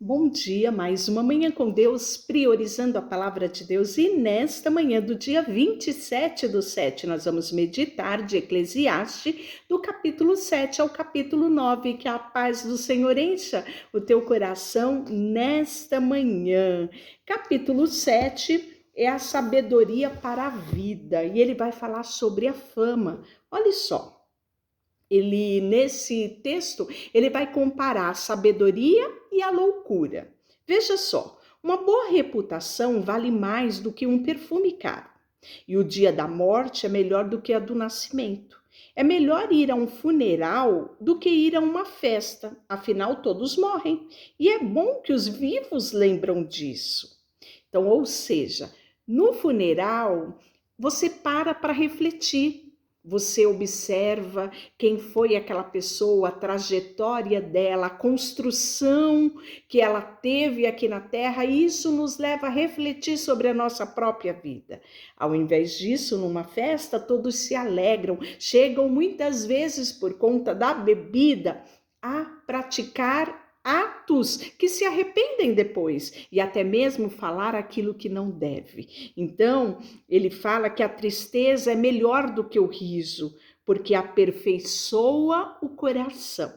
Bom dia, mais uma manhã com Deus, priorizando a palavra de Deus. E nesta manhã do dia 27/7, nós vamos meditar de Eclesiastes, do capítulo 7 ao capítulo 9. Que a paz do Senhor encha o teu coração nesta manhã. Capítulo 7 é a sabedoria para a vida, e ele vai falar sobre a fama. Olha só. Nesse texto, ele vai comparar a sabedoria e a loucura. Veja só, uma boa reputação vale mais do que um perfume caro. E o dia da morte é melhor do que a do nascimento. É melhor ir a um funeral do que ir a uma festa, afinal todos morrem. E é bom que os vivos lembram disso. Então, ou seja, no funeral, você para refletir. Você observa quem foi aquela pessoa, a trajetória dela, a construção que ela teve aqui na Terra, e isso nos leva a refletir sobre a nossa própria vida. Ao invés disso, numa festa, todos se alegram, chegam muitas vezes por conta da bebida a praticar atos que se arrependem depois e até mesmo falar aquilo que não deve. Então, ele fala que a tristeza é melhor do que o riso, porque aperfeiçoa o coração.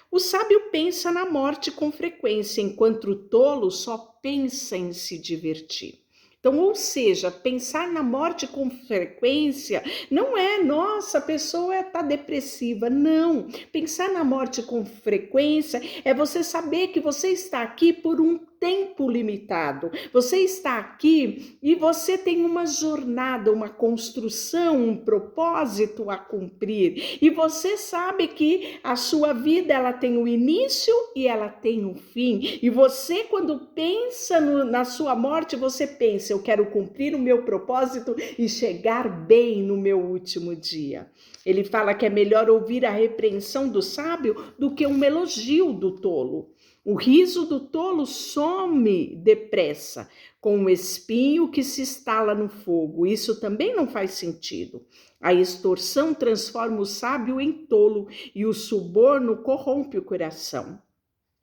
O sábio pensa na morte com frequência, enquanto o tolo só pensa em se divertir. Então, ou seja, pensar na morte com frequência não é, nossa, a pessoa está depressiva. Não. Pensar na morte com frequência é você saber que você está aqui por um tempo limitado. Você está aqui e você tem uma jornada, uma construção, um propósito a cumprir. E você sabe que a sua vida ela tem um início e ela tem um fim. E você, quando pensa na sua morte, você pensa, eu quero cumprir o meu propósito e chegar bem no meu último dia. Ele fala que é melhor ouvir a repreensão do sábio do que um elogio do tolo. O riso do tolo some depressa, com um espinho que se estala no fogo. Isso também não faz sentido. A extorsão transforma o sábio em tolo e o suborno corrompe o coração.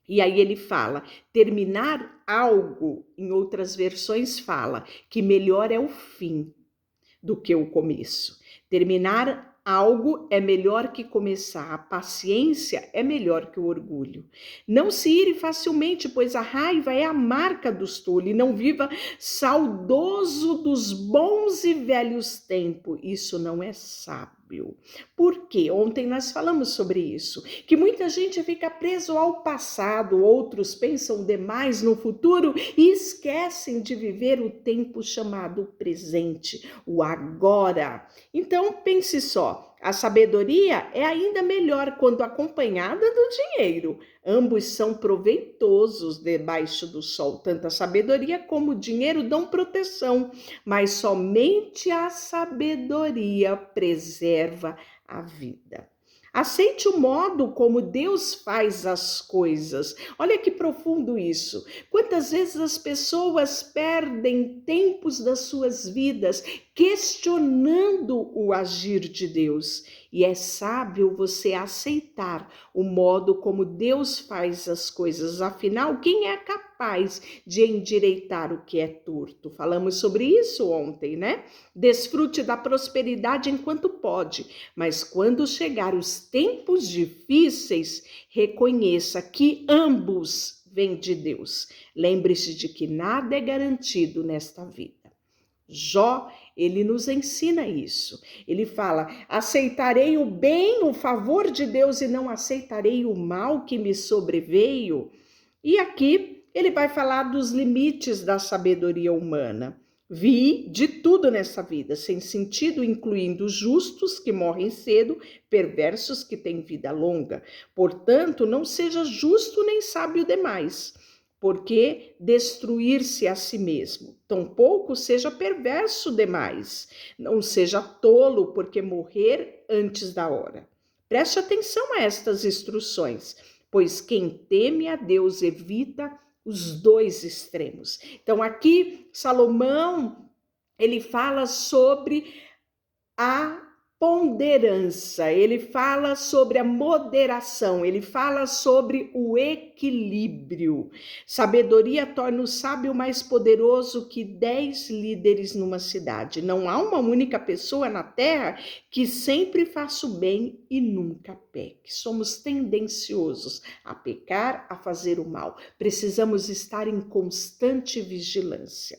E aí ele fala, terminar algo, em outras versões fala, que melhor é o fim do que o começo. Terminar algo é melhor que começar. A paciência é melhor que o orgulho. Não se ire facilmente, pois a raiva é a marca dos tolos. E não viva saudoso dos bons e velhos tempos. Isso não é sábio. Por quê? Ontem nós falamos sobre isso, que muita gente fica preso ao passado, outros pensam demais no futuro e esquecem de viver o tempo chamado presente, o agora. Então pense só, a sabedoria é ainda melhor quando acompanhada do dinheiro. Ambos são proveitosos debaixo do sol. Tanto a sabedoria como o dinheiro dão proteção, mas somente a sabedoria preserva a vida. Aceite o modo como Deus faz as coisas. Olha que profundo isso. Quantas vezes as pessoas perdem tempos das suas vidas questionando o agir de Deus. E é sábio você aceitar o modo como Deus faz as coisas. Afinal, quem é capaz de endireitar o que é torto? Falamos sobre isso ontem, né? Desfrute da prosperidade enquanto pode, mas quando chegar os tempos difíceis, reconheça que ambos vêm de Deus. Lembre-se de que nada é garantido nesta vida. Jó, ele nos ensina isso. Ele fala, aceitarei o bem, o favor de Deus e não aceitarei o mal que me sobreveio. E aqui ele vai falar dos limites da sabedoria humana. Vi de tudo nessa vida, sem sentido, incluindo justos que morrem cedo, perversos que têm vida longa. Portanto, não seja justo nem sábio demais, porque destruir-se a si mesmo. Tampouco seja perverso demais. Não seja tolo, porque morrer antes da hora. Preste atenção a estas instruções, pois quem teme a Deus evita os dois extremos. Então aqui Salomão, ele fala sobre a ponderança, ele fala sobre a moderação, ele fala sobre o equilíbrio. Sabedoria torna o sábio mais poderoso que 10 líderes numa cidade. Não há uma única pessoa na terra que sempre faça o bem e nunca peque. Somos tendenciosos a pecar, a fazer o mal. Precisamos estar em constante vigilância.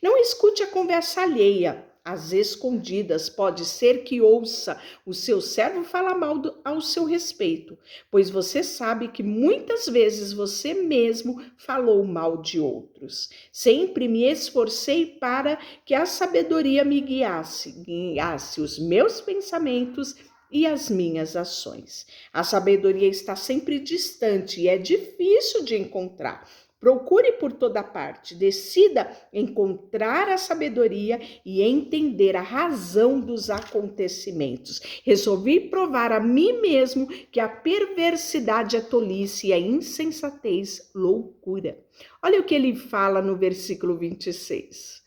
Não escute a conversa alheia. Às escondidas, pode ser que ouça o seu servo falar mal ao seu respeito, pois você sabe que muitas vezes você mesmo falou mal de outros. Sempre me esforcei para que a sabedoria me guiasse os meus pensamentos e as minhas ações. A sabedoria está sempre distante e é difícil de encontrar. Procure por toda parte, decida encontrar a sabedoria e entender a razão dos acontecimentos. Resolvi provar a mim mesmo que a perversidade é tolice e a insensatez loucura. Olha o que ele fala no versículo 26.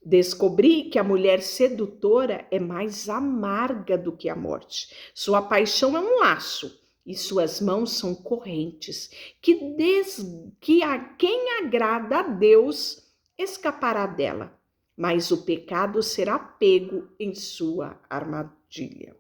Descobri que a mulher sedutora é mais amarga do que a morte. Sua paixão é um laço e suas mãos são correntes, que a quem agrada a Deus escapará dela, mas o pecado será pego em sua armadilha.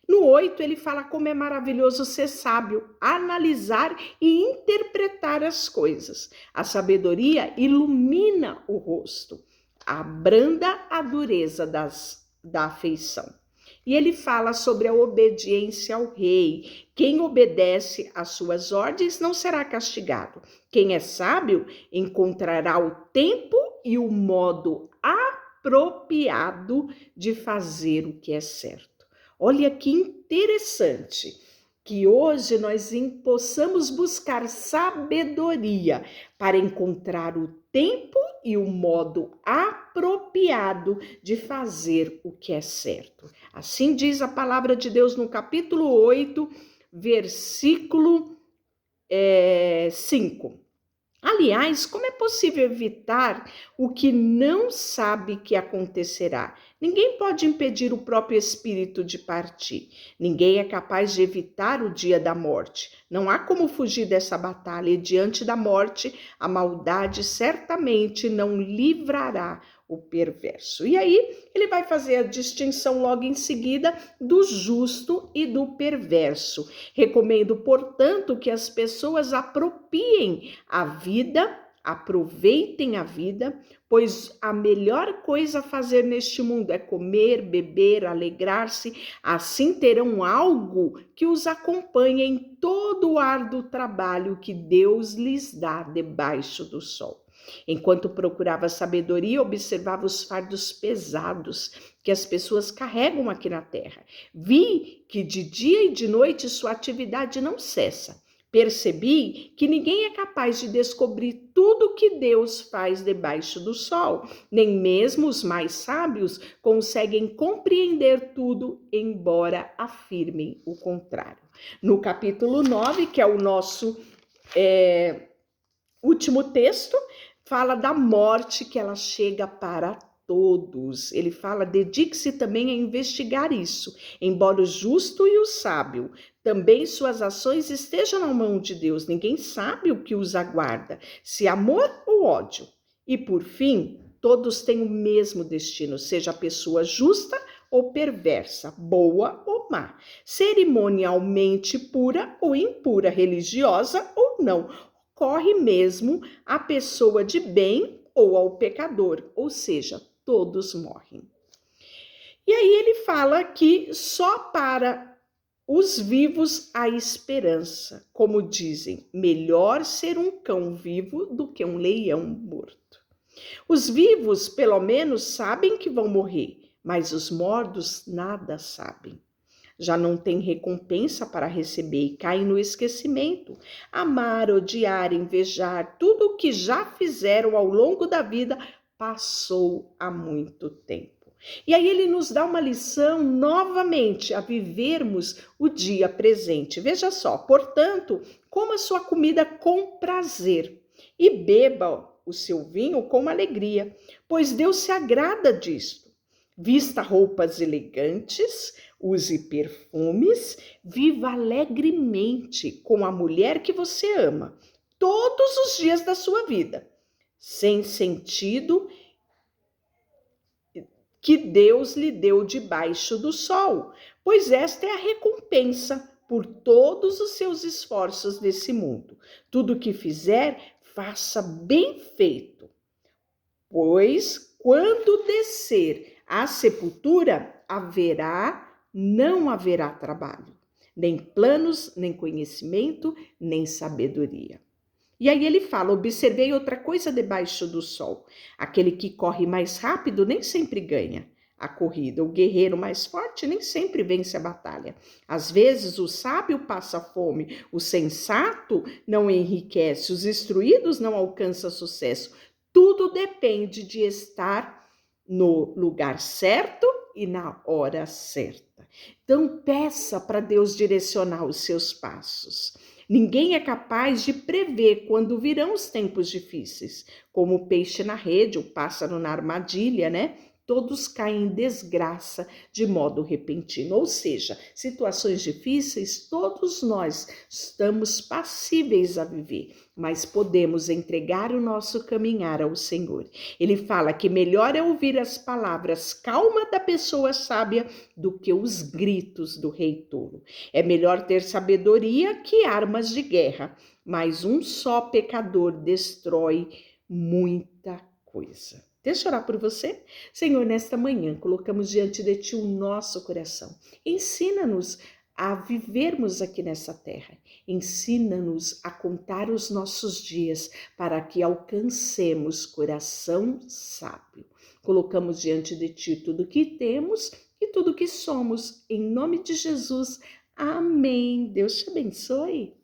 No 8, ele fala como é maravilhoso ser sábio, analisar e interpretar as coisas. A sabedoria ilumina o rosto, abranda a dureza da afeição. E ele fala sobre a obediência ao rei. Quem obedece às suas ordens não será castigado. Quem é sábio encontrará o tempo e o modo apropriado de fazer o que é certo. Olha que interessante que hoje nós possamos buscar sabedoria para encontrar o tempo e o modo apropriado de fazer o que é certo. Assim diz a palavra de Deus no capítulo 8, versículo 5. Aliás, como é possível evitar o que não sabe que acontecerá? Ninguém pode impedir o próprio espírito de partir. Ninguém é capaz de evitar o dia da morte. Não há como fugir dessa batalha e diante da morte, a maldade certamente não livrará o perverso. E aí, ele vai fazer a distinção logo em seguida do justo e do perverso. Recomendo, portanto, que as pessoas apropiem a vida, aproveitem a vida, pois a melhor coisa a fazer neste mundo é comer, beber, alegrar-se. Assim terão algo que os acompanhe em todo o árduo trabalho que Deus lhes dá debaixo do sol. Enquanto procurava sabedoria, observava os fardos pesados que as pessoas carregam aqui na terra. Vi que de dia e de noite sua atividade não cessa. Percebi que ninguém é capaz de descobrir tudo o que Deus faz debaixo do sol. Nem mesmo os mais sábios conseguem compreender tudo, embora afirmem o contrário. No capítulo 9, que é o nosso último texto, fala da morte que ela chega para todos. Ele fala, dedique-se também a investigar isso, embora o justo e o sábio também suas ações estejam na mão de Deus. Ninguém sabe o que os aguarda, se amor ou ódio. E por fim, todos têm o mesmo destino, seja a pessoa justa ou perversa, boa ou má, cerimonialmente pura ou impura, religiosa ou não. Corre mesmo a pessoa de bem ou ao pecador, ou seja, todos morrem. E aí ele fala que só para os vivos há esperança. Como dizem, melhor ser um cão vivo do que um leão morto. Os vivos, pelo menos, sabem que vão morrer, mas os mortos nada sabem. Já não tem recompensa para receber e caem no esquecimento. Amar, odiar, invejar, tudo o que já fizeram ao longo da vida passou há muito tempo. E aí ele nos dá uma lição novamente a vivermos o dia presente. Veja só, portanto, coma sua comida com prazer e beba o seu vinho com alegria, pois Deus se agrada disto. Vista roupas elegantes, Use perfumes, viva alegremente com a mulher que você ama, todos os dias da sua vida, sem sentido que Deus lhe deu debaixo do sol, pois esta é a recompensa por todos os seus esforços nesse mundo. Tudo que fizer, faça bem feito, pois quando descer à sepultura, não haverá trabalho, nem planos, nem conhecimento, nem sabedoria. E aí ele fala: observei outra coisa debaixo do sol. Aquele que corre mais rápido nem sempre ganha a corrida. O guerreiro mais forte nem sempre vence a batalha. Às vezes o sábio passa fome, o sensato não enriquece, os instruídos não alcançam sucesso. Tudo depende de estar no lugar certo e na hora certa. Então peça para Deus direcionar os seus passos. Ninguém é capaz de prever quando virão os tempos difíceis, como o peixe na rede, o pássaro na armadilha, né? Todos caem em desgraça de modo repentino. Ou seja, situações difíceis, todos nós estamos passíveis a viver, mas podemos entregar o nosso caminhar ao Senhor. Ele fala que melhor é ouvir as palavras calma da pessoa sábia do que os gritos do rei tolo. É melhor ter sabedoria que armas de guerra, mas um só pecador destrói muita coisa. Deixa eu orar por você. Senhor, nesta manhã, colocamos diante de Ti o nosso coração. Ensina-nos a vivermos aqui nessa terra. Ensina-nos a contar os nossos dias para que alcancemos coração sábio. Colocamos diante de Ti tudo que temos e tudo que somos. Em nome de Jesus. Amém. Deus te abençoe.